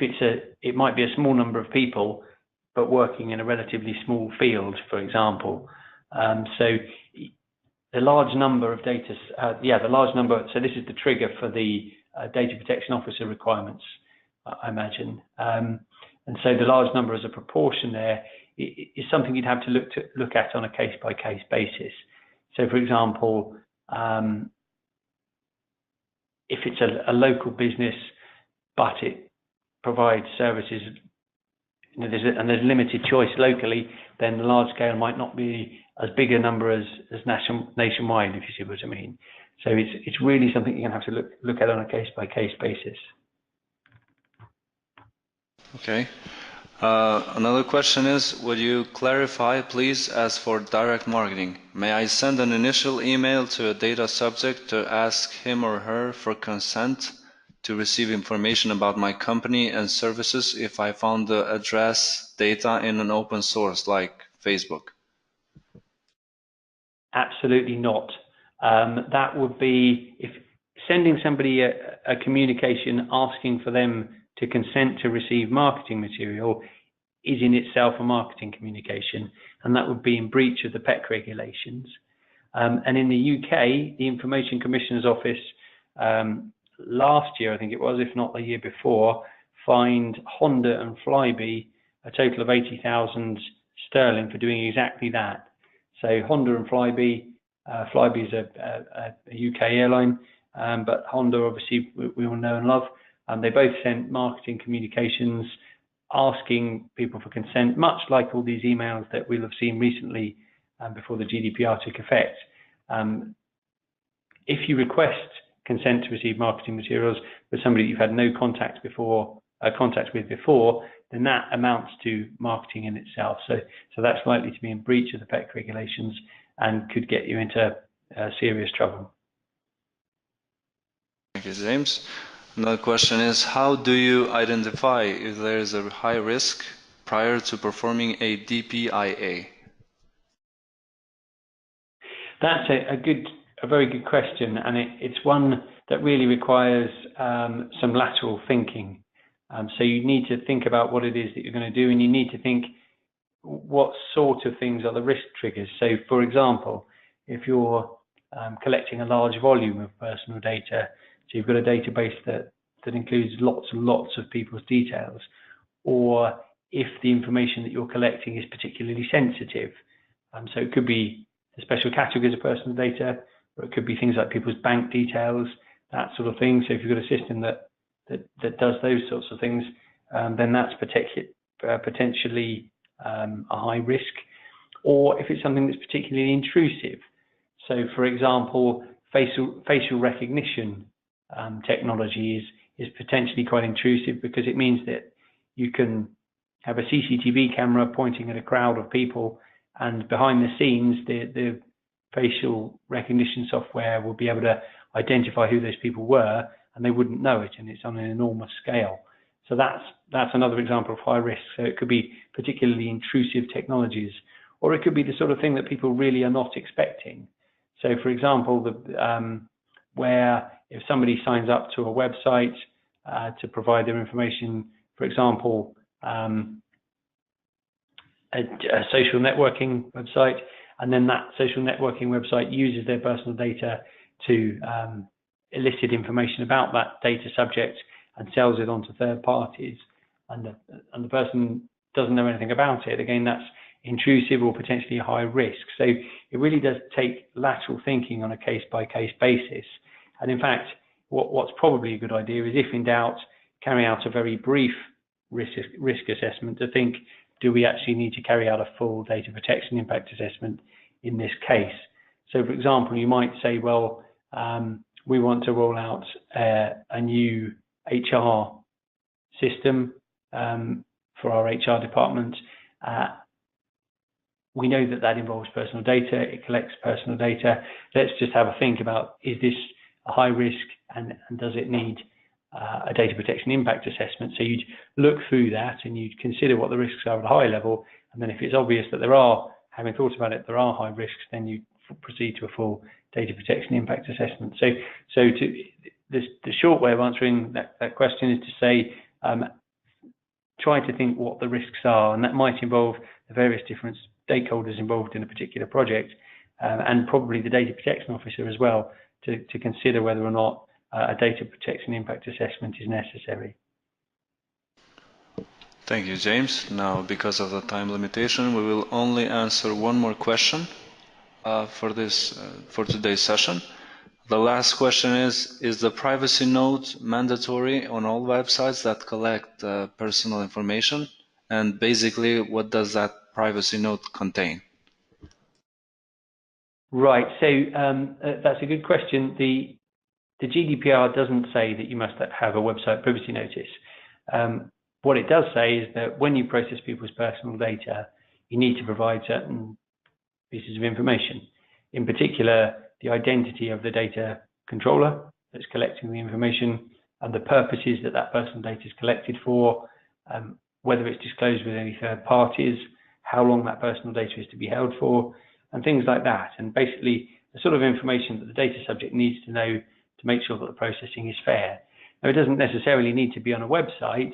it might be a small number of people, but working in a relatively small field, for example. So the large number of data, so this is the trigger for the data protection officer requirements, I imagine. And so the large number as a proportion there is something you'd have to look at on a case-by-case basis. So for example, if it's a local business, but it provides services, and there's limited choice locally, then the large scale might not be as big a number as nationwide, if you see what I mean. So it's really something you're going to have to look at on a case-by-case basis. Okay. Another question is, would you clarify, please, as for direct marketing? May I send an initial email to a data subject to ask him or her for consent to receive information about my company and services if I found the address data in an open source like Facebook? Absolutely not. That would be if sending somebody a communication asking for them to consent to receive marketing material is in itself a marketing communication, and that would be in breach of the PEC regulations. And in the UK, the Information Commissioner's Office last year, I think it was, if not the year before, fined Honda and Flybe a total of £80,000 sterling for doing exactly that. So Honda and Flybe, Flybe is a UK airline, but Honda, obviously, we all know and love. They both sent marketing communications asking people for consent, much like all these emails that we'll have seen recently before the GDPR took effect. If you request consent to receive marketing materials with somebody you've had no contact with before, then that amounts to marketing in itself. So that's likely to be in breach of the PEC regulations and could get you into serious trouble. Thank you, James. Another question is, how do you identify if there is a high risk prior to performing a DPIA? That's a very good question, and it's one that really requires some lateral thinking. So you need to think about what it is that you're going to do, and you need to think what sort of things are the risk triggers. So, for example, if you're collecting a large volume of personal data, so you've got a database that includes lots and lots of people's details, or if the information that you're collecting is particularly sensitive. So it could be the special categories of personal data, or it could be things like people's bank details, that sort of thing. So if you've got a system that does those sorts of things, then that's potentially a high risk. Or if it's something that's particularly intrusive. So, for example, facial recognition technology is potentially quite intrusive, because it means that you can have a CCTV camera pointing at a crowd of people, and behind the scenes, the facial recognition software will be able to identify who those people were, and they wouldn't know it, and it's on an enormous scale. So that's another example of high risk. So it could be particularly intrusive technologies, or it could be the sort of thing that people really are not expecting. So, for example, where if somebody signs up to a website to provide their information, for example, a social networking website, and then that social networking website uses their personal data to elicit information about that data subject and sells it on to third parties, and the person doesn't know anything about it, again, that's intrusive or potentially a high risk. So it really does take lateral thinking on a case-by-case basis. And in fact, what's probably a good idea is, if in doubt, carry out a very brief risk assessment to think, do we actually need to carry out a full data protection impact assessment in this case? So, for example, you might say, well, we want to roll out a new HR system for our HR department. We know that involves personal data, it collects personal data. Let's just have a think about, is this a high risk, and does it need a data protection impact assessment? So you'd look through that and you'd consider what the risks are at a high level, and then if it's obvious that there are, having thought about it, there are high risks, then you proceed to a full data protection impact assessment. So the short way of answering that question is to say, try to think what the risks are, and that might involve the various different stakeholders involved in a particular project, and probably the data protection officer as well, to consider whether or not a data protection impact assessment is necessary. Thank you, James. Now, because of the time limitation, we will only answer one more question for today's session. The last question is the privacy note mandatory on all websites that collect personal information? And basically, what does that privacy note contain? Right, so that's a good question. The GDPR doesn't say that you must have a website privacy notice. What it does say is that when you process people's personal data, you need to provide certain pieces of information. In particular, the identity of the data controller that's collecting the information, and the purposes that personal data is collected for, whether it's disclosed with any third parties, how long that personal data is to be held for, and things like that. And basically, the sort of information that the data subject needs to know to make sure that the processing is fair. Now, it doesn't necessarily need to be on a website,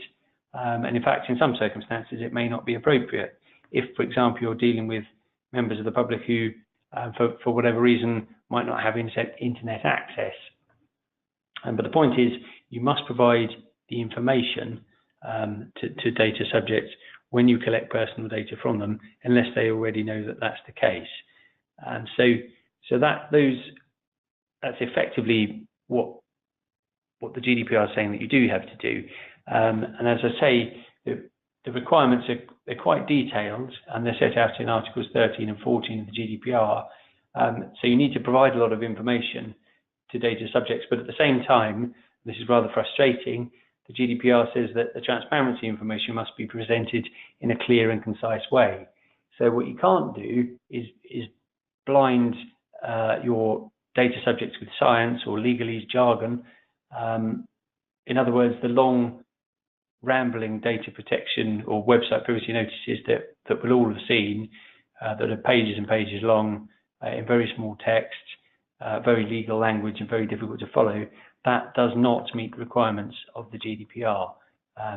and in fact, in some circumstances, it may not be appropriate. If, for example, you're dealing with members of the public who, for whatever reason, might not have internet access. But the point is, you must provide the information to data subjects when you collect personal data from them, unless they already know that that's the case. And so that's effectively what the GDPR is saying that you do have to do. And as I say, the requirements they're quite detailed, and they're set out in Articles 13 and 14 of the GDPR. So you need to provide a lot of information to data subjects, but at the same time, this is rather frustrating, the GDPR says that the transparency information must be presented in a clear and concise way. So what you can't do is blind your data subjects with science or legalese jargon. In other words, the long, rambling data protection or website privacy notices that we'll all have seen, that are pages and pages long, in very small text, very legal language and very difficult to follow, that does not meet the requirements of the GDPR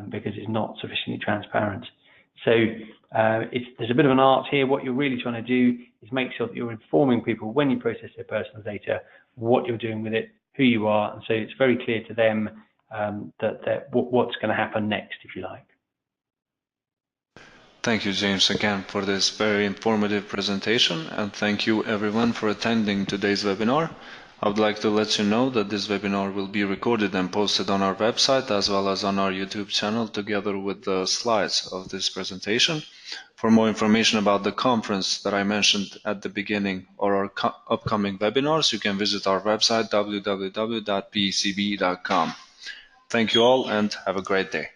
because it's not sufficiently transparent. So there's a bit of an art here. What you're really trying to do is make sure that you're informing people when you process their personal data, what you're doing with it, who you are, and so it's very clear to them what's going to happen next, if you like. Thank you, James, again for this very informative presentation, and thank you everyone for attending today's webinar. I would like to let you know that this webinar will be recorded and posted on our website as well as on our YouTube channel together with the slides of this presentation. For more information about the conference that I mentioned at the beginning or our upcoming webinars, you can visit our website www.pecb.com. Thank you all and have a great day.